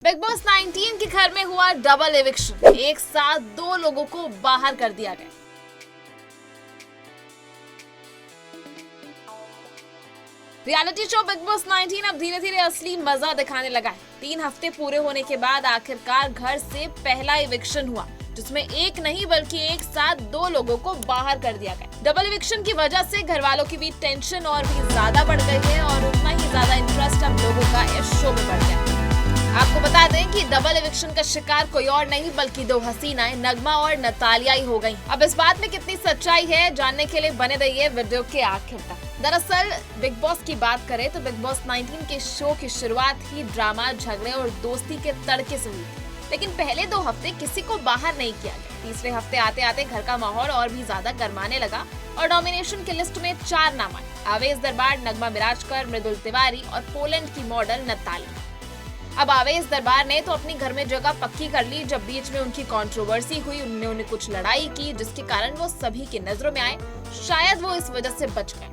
Big boss 19 के घर में हुआ डबल एविक्शन। एक साथ दो लोगों को बाहर कर दिया गया। रियलिटी शो बिग बॉस 19 अब धीरे धीरे असली मजा दिखाने लगा है। 3 हफ्ते पूरे होने के बाद आखिरकार घर से पहला एविक्शन हुआ, जिसमें एक नहीं बल्कि एक साथ 2 लोगों को बाहर कर दिया गया। डबल एविक्शन की वजह से घर वालों की भी टेंशन और भी ज्यादा बढ़ गई है और उतना ही ज्यादा इंटरेस्ट अब लोगों का इस शो में बढ़ गया। आपको बता दें कि डबल एविक्शन का शिकार कोई और नहीं बल्कि 2 हसीनाएं नगमा और नतालिया ही हो गईं। अब इस बात में कितनी सच्चाई है जानने के लिए बने रहिए वीडियो के आखिर तक। दरअसल बिग बॉस की बात करें तो बिग बॉस 19 के शो की शुरुआत ही ड्रामा, झगड़े और दोस्ती के तड़के से हुई थी। लेकिन पहले 2 हफ्ते किसी को बाहर नहीं किया गया। तीसरे हफ्ते आते आते घर का माहौल और भी ज्यादा गर्माने लगा और नॉमिनेशन की लिस्ट में 4 नाम आए। आवेश दरबार, नगमा मिराजकर, मृदुल तिवारी और पोलैंड की मॉडल नताली। अब आवेश दरबार ने तो अपनी घर में जगह पक्की कर ली। जब बीच में उनकी कंट्रोवर्सी हुई, उन्होंने कुछ लड़ाई की जिसके कारण वो सभी की नजरों में आए। शायद वो इस वजह से बच गए।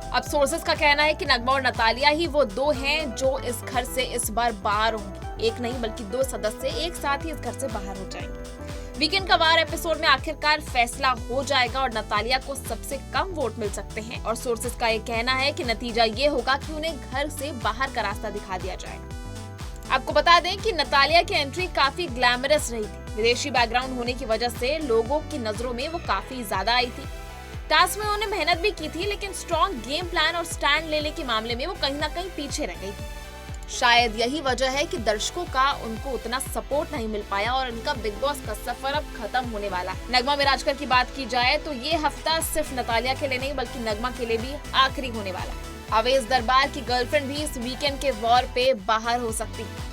अब सोर्सेस का कहना है कि नगमा और नतालिया ही वो 2 हैं जो इस घर से इस बार बाहर होंगे। एक नहीं बल्कि 2 सदस्य एक साथ ही इस घर से बाहर हो जाएंगे। वीकेंड का वार एपिसोड में आखिरकार फैसला हो जाएगा और नतालिया को सबसे कम वोट मिल सकते हैं। और सोर्सेस का ये कहना है कि नतीजा ये होगा कि उन्हें घर से बाहर का रास्ता दिखा दिया जाएगा। आपको बता दें कि नतालिया की एंट्री काफी ग्लैमरस रही थी। विदेशी बैकग्राउंड होने की वजह से लोगों की नजरों में वो काफी ज्यादा आई थी। टास्क में उन्होंने मेहनत भी की थी, लेकिन स्ट्रॉन्ग गेम प्लान और स्टैंड लेने के मामले में वो कहीं ना कहीं पीछे रह गई थी। शायद यही वजह है कि दर्शकों का उनको उतना सपोर्ट नहीं मिल पाया और उनका बिग बॉस का सफर अब खत्म होने वाला है। नगमा मिराजकर की बात की जाए तो ये हफ्ता सिर्फ नतालिया के लिए नहीं बल्कि नगमा के लिए भी आखिरी होने वाला है। आवेश दरबार की गर्लफ्रेंड भी इस वीकेंड के वॉर पे बाहर हो सकती है।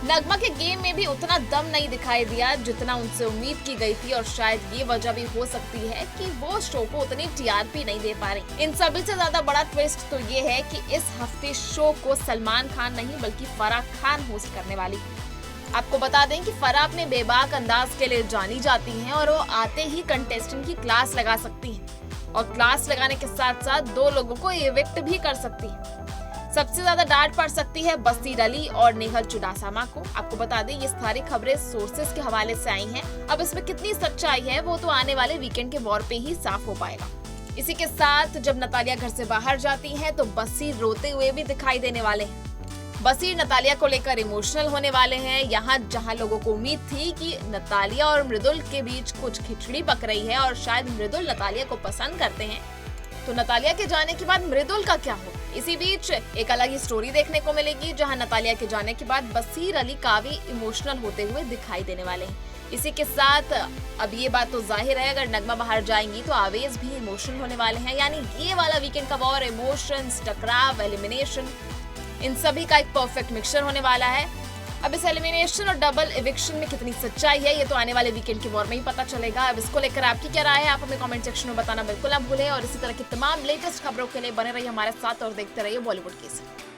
नगमा के गेम में भी उतना दम नहीं दिखाई दिया जितना उनसे उम्मीद की गई थी और शायद ये वजह भी हो सकती है कि वो शो को उतनी टीआरपी नहीं दे पा रही। इन सभी से ज्यादा बड़ा ट्विस्ट तो ये है कि इस हफ्ते शो को सलमान खान नहीं बल्कि फराह खान होस्ट करने वाली। आपको बता दें कि फराह अपने बेबाक अंदाज के लिए जानी जाती हैं और वो आते ही कंटेस्टेंट की क्लास लगा सकती हैं और क्लास लगाने के साथ साथ 2 लोगों को एविक्ट भी कर सकती है। सबसे ज्यादा डांट पड़ सकती है बसीर अली और नेहल चुडासमा को। आपको बता दें ये सारी खबरें सोर्सेस के हवाले से आई हैं। अब इसमें कितनी सच्चाई है वो तो आने वाले वीकेंड के वॉर पे ही साफ हो पाएगा। इसी के साथ जब नतालिया घर से बाहर जाती हैं तो बसीर रोते हुए भी दिखाई देने वाले हैं। बसीर नतालिया को लेकर इमोशनल होने वाले हैं। यहाँ जहाँ लोगों को उम्मीद थी कि नतालिया और मृदुल के बीच कुछ खिचड़ी पक रही है और शायद मृदुल नतालिया को पसंद करते हैं, तो नतालिया के जाने के बाद मृदुल का क्या हो। इसी बीच एक अलग ही स्टोरी देखने को मिलेगी जहां नतालिया के जाने के बाद बसीर अली काफी इमोशनल होते हुए दिखाई देने वाले हैं। इसी के साथ अब ये बात तो जाहिर है अगर नगमा बाहर जाएंगी तो आवेश भी इमोशनल होने वाले हैं। यानी ये वाला वीकेंड का वॉर इमोशंस, टकराव, एलिमिनेशन, इन सभी का एक परफेक्ट मिक्सचर होने वाला है। अब इस एलिमिनेशन और डबल एविक्शन में कितनी सच्चाई है ये तो आने वाले वीकेंड के वॉर में ही पता चलेगा। अब इसको लेकर आपकी क्या राय है आप हमें कमेंट सेक्शन में बताना बिल्कुल ना भूलें और इसी तरह की तमाम लेटेस्ट खबरों के लिए बने रहिए हमारे साथ और देखते रहिए बॉलीवुड केसरी।